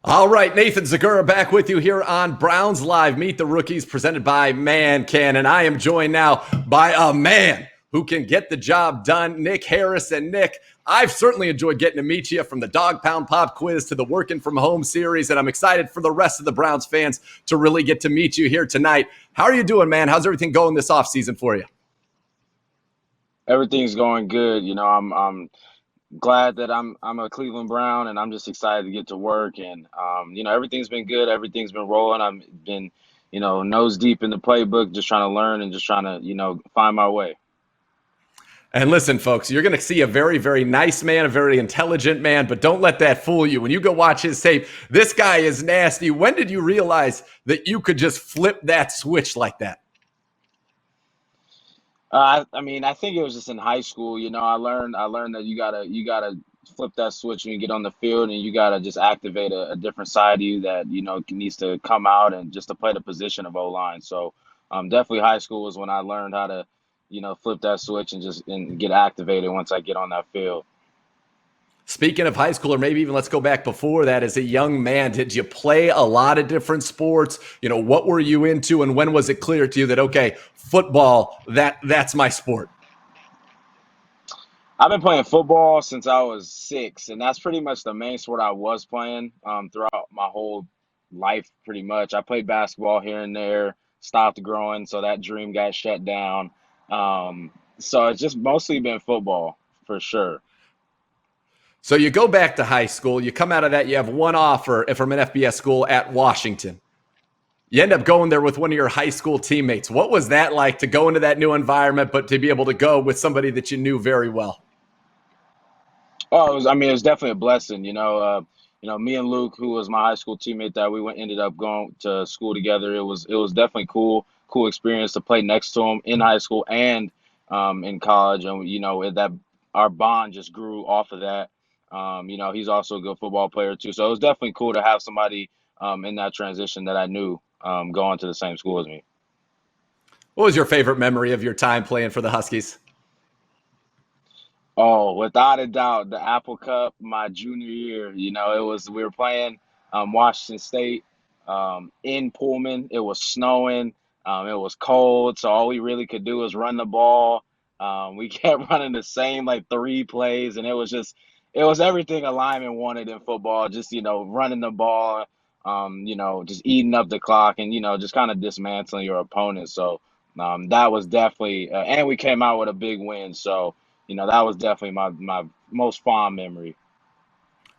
All right, Nathan Zagura back with you here on Browns Live. Meet the Rookies presented by ManCan. And I am joined now by a man who can get the job done, Nick Harris. And Nick, I've certainly enjoyed getting to meet you, from the Dog Pound Pop quiz to the Working From Home series. And I'm excited for the rest of the Browns fans to really get to meet you here tonight. How are you doing, man? How's everything going this offseason for you? Everything's going good. I'm glad that I'm a Cleveland Brown, and I'm just excited to get to work. And everything's been good. Everything's been rolling. I've been, nose deep in the playbook, just trying to learn and just trying to, find my way. And listen, folks, you're going to see a very, very nice man, a very intelligent man, but don't let that fool you. When you go watch his tape, this guy is nasty. When did you realize that you could just flip that switch like that? I think it was just in high school. I learned that you gotta flip that switch when you get on the field, and you gotta just activate a different side of you that needs to come out and just to play the position of O line. So, definitely high school was when I learned how to, flip that switch and just and get activated once I get on that field. Speaking of high school, or maybe even let's go back before that, as a young man, did you play a lot of different sports? What were you into, and when was it clear to you that, okay, football, that's my sport? I've been playing football since I was 6, and that's pretty much the main sport I was playing throughout my whole life, pretty much. I played basketball here and there, stopped growing, so that dream got shut down. So it's just mostly been football for sure. So you go back to high school, you come out of that, you have one offer from an FBS school at Washington. You end up going there with one of your high school teammates. What was that like, to go into that new environment, but to be able to go with somebody that you knew very well? Oh, it was definitely a blessing. Me and Luke, who was my high school teammate, that ended up going to school together. It was definitely cool experience to play next to him in high school and in college, and that our bond just grew off of that. He's also a good football player too, so it was definitely cool to have somebody in that transition that I knew going to the same school as me. What was your favorite memory of your time playing for the Huskies? Oh, without a doubt, the Apple Cup my junior year. It was we were playing Washington State in Pullman. It was snowing. It was cold, so all we really could do was run the ball. We kept running the same like 3 plays, and it was everything a lineman wanted in football. Just running the ball, just eating up the clock, and just kind of dismantling your opponent. So that was definitely, and we came out with a big win. So that was definitely my most fond memory.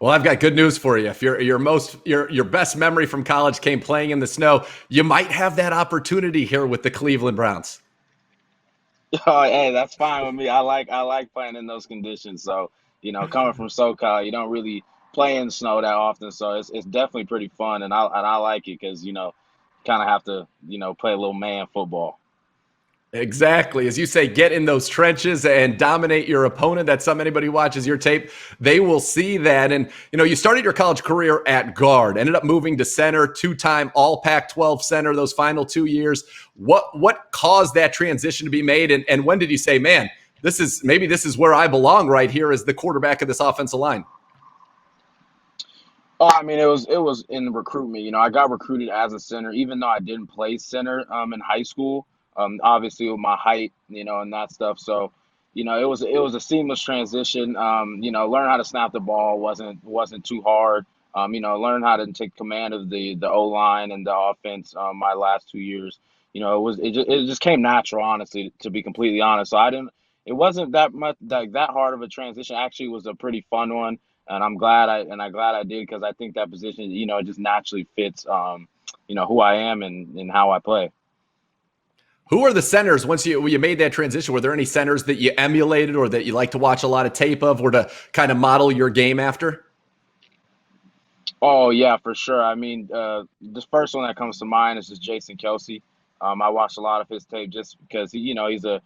Well, I've got good news for you. If your best memory from college came playing in the snow, you might have that opportunity here with the Cleveland Browns. Oh, hey, that's fine with me. I like playing in those conditions. So, coming from SoCal, you don't really play in snow that often. So it's definitely pretty fun, and I like it because kind of have to play a little man football. Exactly. As you say, get in those trenches and dominate your opponent. That's something anybody who watches your tape, they will see that. And, you started your college career at guard, ended up moving to center, two-time all Pac-12 center those final 2 years. What caused that transition to be made? And when did you say, man, this is where I belong right here as the quarterback of this offensive line? Oh, it was in recruitment. I got recruited as a center, even though I didn't play center in high school. Obviously with my height, and that stuff. So, it was a seamless transition. Learn how to snap the ball wasn't too hard. Learn how to take command of the O line and the offense. My last 2 years, it just came natural, honestly, to be completely honest. So I didn't. It wasn't that much that hard of a transition. Actually, it was a pretty fun one, and I'm glad I did because I think that position, it just naturally fits, who I am and how I play. Who are the centers once you made that transition? Were there any centers that you emulated or that you like to watch a lot of tape of, or to kind of model your game after? Oh yeah, for sure. The first one that comes to mind is just Jason Kelsey. I watched a lot of his tape just because he's a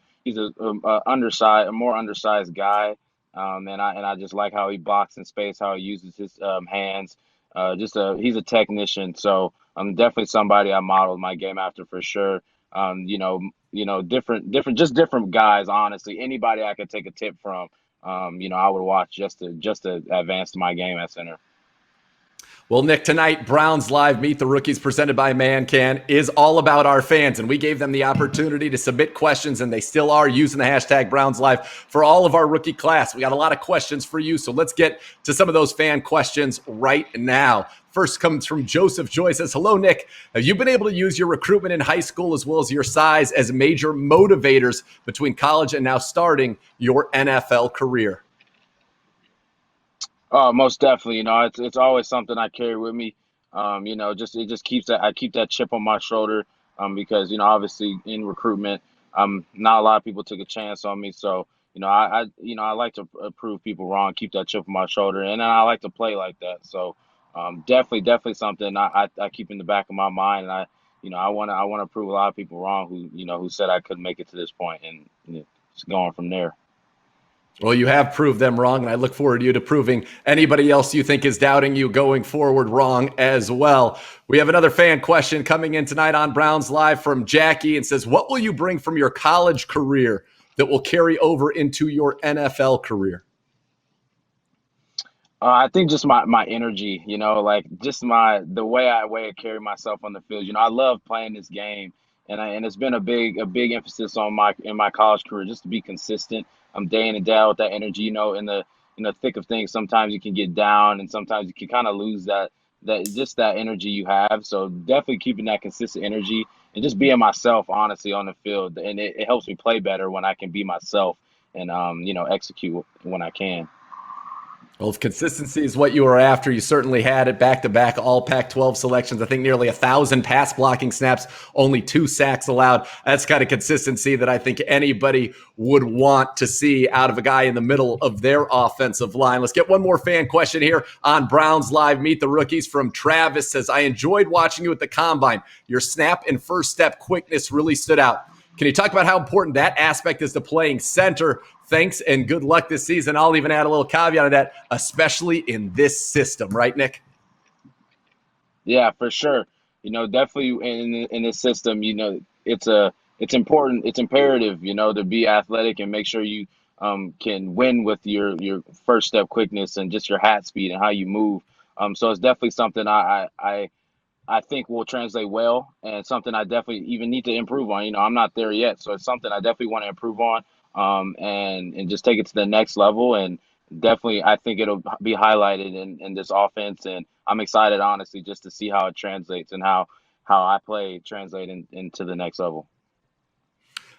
more undersized guy, and I just like how he blocks in space, how he uses his hands. He's a technician, so definitely somebody I modeled my game after for sure. Different guys. Honestly, anybody I could take a tip from, I would watch just to advance my game at center. Well, Nick, tonight, Browns Live Meet the Rookies presented by ManCan is all about our fans, and we gave them the opportunity to submit questions, and they still are using the hashtag Browns Live for all of our rookie class. We got a lot of questions for you, so let's get to some of those fan questions right now. First comes from Joseph Joy. Says, hello, Nick. Have you been able to use your recruitment in high school as well as your size as major motivators between college and now starting your NFL career? Most definitely. It's always something I carry with me. It just keeps that I keep that chip on my shoulder. Because obviously in recruitment, not a lot of people took a chance on me. So I like to prove people wrong, keep that chip on my shoulder, and then I like to play like that. So definitely something I keep in the back of my mind, and I want to prove a lot of people wrong who said I couldn't make it to this point, and it's going from there. Well, you have proved them wrong, and I look forward to you to proving anybody else you think is doubting you going forward wrong as well. We have another fan question coming in tonight on Browns Live from Jackie, and says, what will you bring from your college career that will carry over into your NFL career? I think just my energy, like just the way I carry myself on the field. I love playing this game, and it's been a big emphasis on my college career just to be consistent. I'm day in and day out with that energy. In the thick of things, sometimes you can get down, and sometimes you can kind of lose that energy you have. So definitely keeping that consistent energy and just being myself, honestly, on the field, and it helps me play better when I can be myself and execute when I can. Well, if consistency is what you were after, you certainly had it. Back-to-back all Pac-12 selections. I think nearly 1,000 pass blocking snaps, only 2 sacks allowed. That's kind of consistency that I think anybody would want to see out of a guy in the middle of their offensive line. Let's get one more fan question here on Browns Live Meet the Rookies from Travis. Says, I enjoyed watching you at the Combine. Your snap and first step quickness really stood out. Can you talk about how important that aspect is to playing center? Thanks and good luck this season. I'll even add a little caveat to that, especially in this system, right, Nick? Yeah, for sure. Definitely in this system, it's important, it's imperative, to be athletic and make sure you can win with your first step quickness and just your hat speed and how you move. So it's definitely something I think will translate well, and something I definitely even need to improve on. I'm not there yet, so it's something I definitely want to improve on, and just take it to the next level. And definitely, I think it'll be highlighted in this offense, and I'm excited, honestly, just to see how it translates and how I play translate into the next level.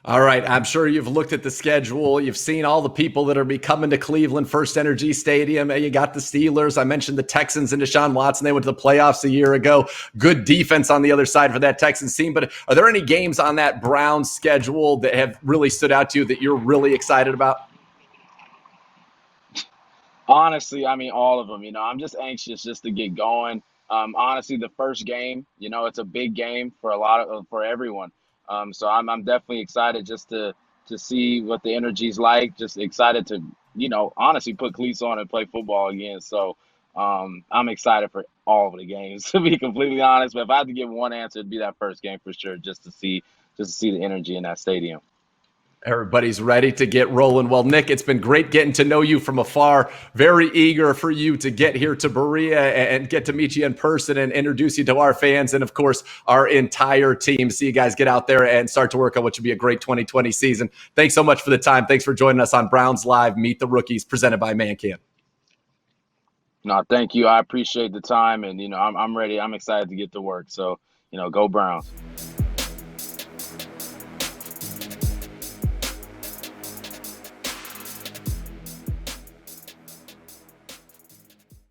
All right. I'm sure you've looked at the schedule. You've seen all the people that are be coming to Cleveland First Energy Stadium. You got the Steelers. I mentioned the Texans and Deshaun Watson. They went to the playoffs a year ago. Good defense on the other side for that Texans team. But are there any games on that Browns schedule that have really stood out to you that you're really excited about? Honestly, I mean, all of them. I'm just anxious just to get going. Honestly, the first game, it's a big game for for everyone. So I'm definitely excited just to see what the energy's like. Just excited to honestly put cleats on and play football again. So I'm excited for all of the games to be completely honest. But if I had to give one answer, it'd be that first game for sure, just to see the energy in that stadium. Everybody's ready to get rolling. Well, Nick, it's been great getting to know you from afar. Very eager for you to get here to Berea and get to meet you in person and introduce you to our fans and, of course, our entire team. See you guys get out there and start to work on what should be a great 2020 season. Thanks so much for the time. Thanks for joining us on Browns Live Meet the Rookies, presented by ManCan. No, thank you. I appreciate the time, and I'm ready. I'm excited to get to work. So go Browns.